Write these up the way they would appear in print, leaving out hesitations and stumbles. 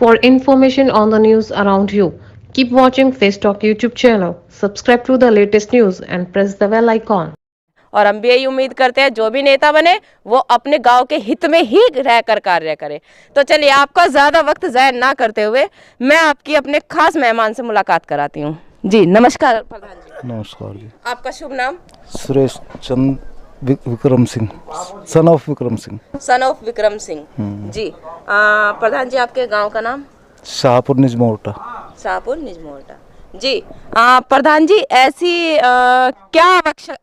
For information on the news around you, keep watching Face Talk YouTube channel. Subscribe to the latest news and press the bell icon. और हम भी यही उम्मीद करते हैं जो भी नेता बने वो अपने गांव के हित में ही रहकर कार्य करे। तो चलिए आपका ज़्यादा वक्त ज़ाया ना करते हुए मैं आपकी अपने खास मेहमान से मुलाकात कराती हूँ। जी नमस्कार प्रधान जी। नमस्कार जी। आपका शुभ नाम? Suresh Chand Vikram Singh, son of Vikram Singh. Son of Vikram Singh ji. प्रधान जी आपके गांव का नाम? शाहपुर निजमोटा। शाहपुर निजमोटा जी। प्रधान जी ऐसी क्या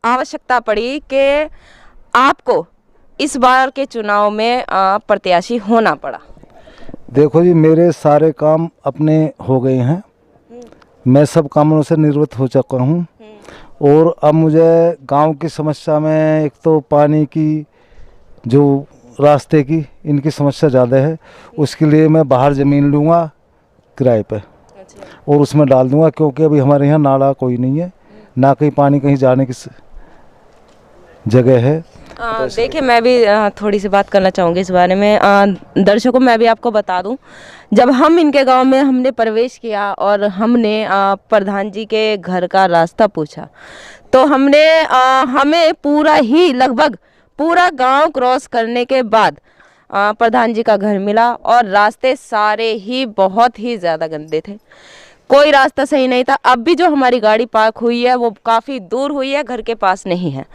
आवश्यकता पड़ी कि आपको इस बार के चुनाव में प्रत्याशी होना पड़ा? देखो जी, मेरे सारे काम अपने हो गए हैं, मैं सब कामों से निवृत्त हो चुका हूँ और अब मुझे गांव की समस्या में एक तो पानी की, जो रास्ते की, इनकी समस्या ज़्यादा है। उसके लिए मैं बाहर ज़मीन लूँगा किराए पे और उसमें डाल दूंगा, क्योंकि अभी हमारे यहाँ नाला कोई नहीं है, ना कहीं पानी कहीं जाने की जगह है। देखिए मैं भी थोड़ी सी बात करना चाहूँगी इस बारे में। दर्शकों मैं भी आपको बता दूं, जब हम इनके गांव में हमने प्रवेश किया और हमने प्रधान जी के घर का रास्ता पूछा तो हमें पूरा ही लगभग पूरा गांव क्रॉस करने के बाद प्रधान जी का घर मिला और रास्ते सारे ही बहुत ही ज़्यादा गंदे थे, कोई रास्ता सही नहीं था। अब भी जो हमारी गाड़ी पार्क हुई है वो काफ़ी दूर हुई है, घर के पास नहीं है।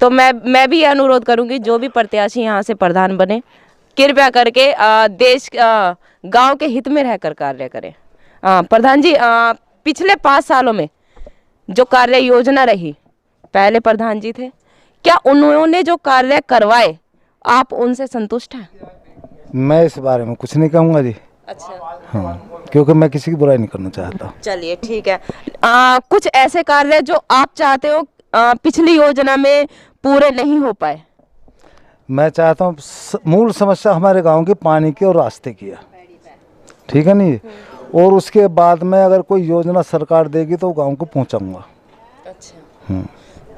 तो मैं भी अनुरोध करूंगी जो भी प्रत्याशी यहाँ से प्रधान बने कृपया करके देश गांव के हित में रहकर कार्य करें। प्रधान जी पिछले 5 सालों में जो कार्य योजना रही, पहले प्रधान जी थे, क्या उन्होंने जो कार्य करवाए आप उनसे संतुष्ट हैं? मैं इस बारे में कुछ नहीं कहूँगा जी। अच्छा। हाँ, क्योंकि मैं किसी की बुराई नहीं करना चाहता। चलिए ठीक है। कुछ ऐसे कार्य जो आप चाहते हो पिछली योजना में पूरे नहीं हो पाए? मैं चाहता हूँ मूल समस्या हमारे गांव की पानी की और रास्ते की है, ठीक है नहीं, और उसके बाद में अगर कोई योजना सरकार देगी तो गांव को पहुँचाऊँगा। अच्छा।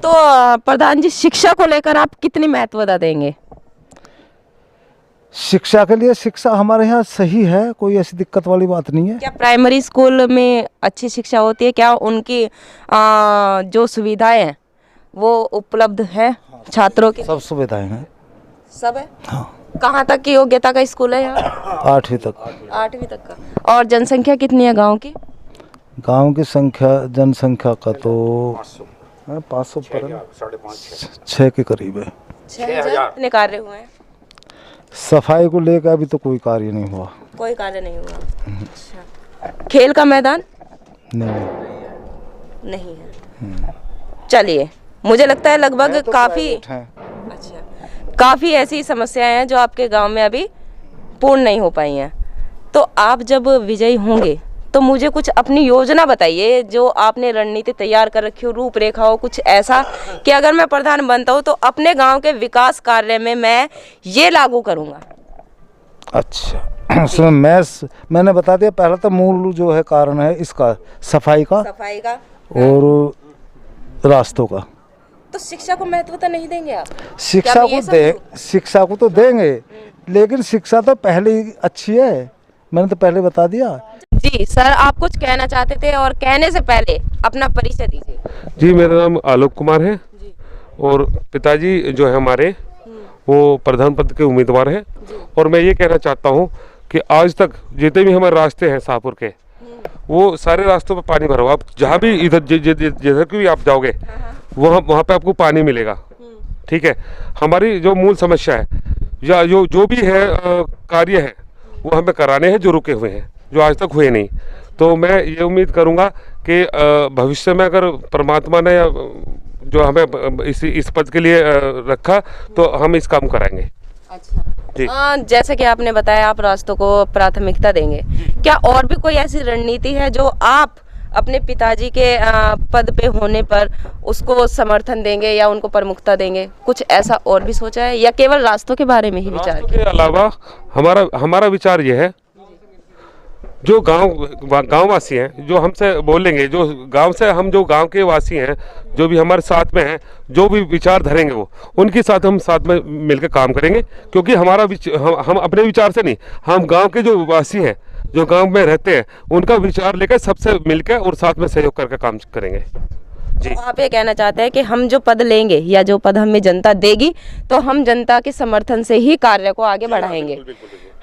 तो प्रधान जी शिक्षा को लेकर आप कितनी महत्वता देंगे? शिक्षा के लिए शिक्षा हमारे यहाँ सही है, कोई ऐसी दिक्कत वाली बात नहीं है। क्या प्राइमरी स्कूल में अच्छी शिक्षा होती है? क्या उनकी जो सुविधाएं हैं वो उपलब्ध है छात्रों की? सब सुविधाएं हैं। सब है? हाँ। कहाँ तक की योग्यता का स्कूल है यहाँ? 8वीं तक। 8वीं तक का। और जनसंख्या कितनी है गांव की? गांव की जनसंख्या का तो 500 पर 6 के करीब है। 6000 कितने कार्य हुए हैं? सफाई को लेकर अभी तो कोई कार्य नहीं हुआ। कोई कार्य नहीं हुआ। अच्छा। खेल का मैदान? नहीं है। चलिए मुझे लगता है लगभग तो काफी अच्छा काफी ऐसी समस्याएं हैं जो आपके गांव में अभी पूर्ण नहीं हो पाई हैं। तो आप जब विजयी होंगे तो मुझे कुछ अपनी योजना बताइए, जो आपने रणनीति तैयार कर रखी हो, रूपरेखा हो, कुछ ऐसा कि अगर मैं प्रधान बनता हूँ तो अपने गांव के विकास कार्य में मैं ये लागू करूँगा। अच्छा सुनो, मैंने बता दिया, पहला तो मूल जो है कारण है इसका सफाई का और रास्तों का। तो शिक्षा को महत्वता नहीं देंगे आप? शिक्षा को तो देंगे, लेकिन शिक्षा तो पहले ही अच्छी है, मैंने तो पहले बता दिया। जी सर, आप कुछ कहना चाहते थे और कहने से पहले अपना परिचय दीजिए। जी मेरा नाम आलोक कुमार है और पिताजी जो है हमारे वो प्रधान पद के उम्मीदवार हैं और मैं ये कहना चाहता हूँ कि आज तक जितने भी हमारे रास्ते हैं शाहपुर के, वो सारे रास्तों पे पानी भरा हुआ। आप जहाँ भी इधर जिधर भी आप जाओगे वहाँ पे आपको पानी मिलेगा, ठीक है। हमारी जो मूल समस्या है या जो भी है कार्य है वो हमें कराने हैं, जो रुके हुए हैं, जो आज तक हुए नहीं। तो मैं ये उम्मीद करूँगा कि भविष्य में अगर परमात्मा ने जो हमें इस पद के लिए रखा तो हम इस काम कराएंगे। अच्छा जी। जैसे कि आपने बताया आप रास्तों को प्राथमिकता देंगे, क्या और भी कोई ऐसी रणनीति है जो आप अपने पिताजी के पद पे होने पर उसको समर्थन देंगे या उनको प्रमुखता देंगे? कुछ ऐसा और भी सोचा है या केवल रास्तों के बारे में ही विचार? रास्तों के अलावा हमारा विचार यह है, जो गांववासी हैं जो हमसे बोलेंगे, जो गांव से हम जो गांव के वासी हैं, जो भी हमारे साथ में हैं, जो भी विचार धरेंगे वो उनके साथ हम साथ में मिलकर काम करेंगे। क्योंकि हम अपने विचार से नहीं, हम गांव के जो वासी हैं जो गांव में रहते हैं उनका विचार लेकर सबसे मिलकर और साथ में सहयोग करके काम करेंगे। जी। तो आप ये कहना चाहते हैं कि हम जो पद लेंगे या जो पद हमें जनता देगी तो हम जनता के समर्थन से ही कार्य को आगे बढ़ाएंगे,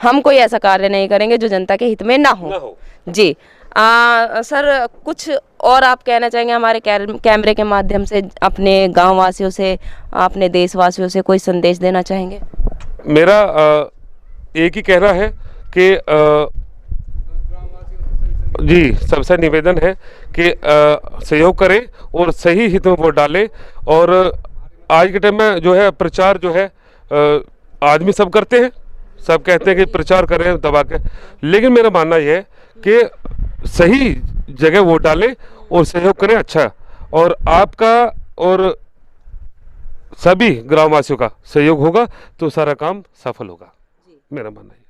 हम कोई ऐसा कार्य नहीं करेंगे जो जनता के हित में ना हो। जी। सर, कुछ और आप कहना चाहेंगे हमारे कैमरे के माध्यम से अपने गांव वासियों से, अपने देशवासियों से कोई संदेश देना चाहेंगे? मेरा एक ही कहना है कि जी, सबसे निवेदन है कि सहयोग करें और सही हित में वोट डालें। और आज के टाइम में जो है प्रचार जो है आदमी सब करते हैं, सब कहते हैं कि प्रचार करें दबा के, लेकिन मेरा मानना यह है कि सही जगह वोट डालें और सहयोग करें अच्छा, और आपका और सभी ग्रामवासियों का सहयोग होगा तो सारा काम सफल होगा, मेरा मानना है।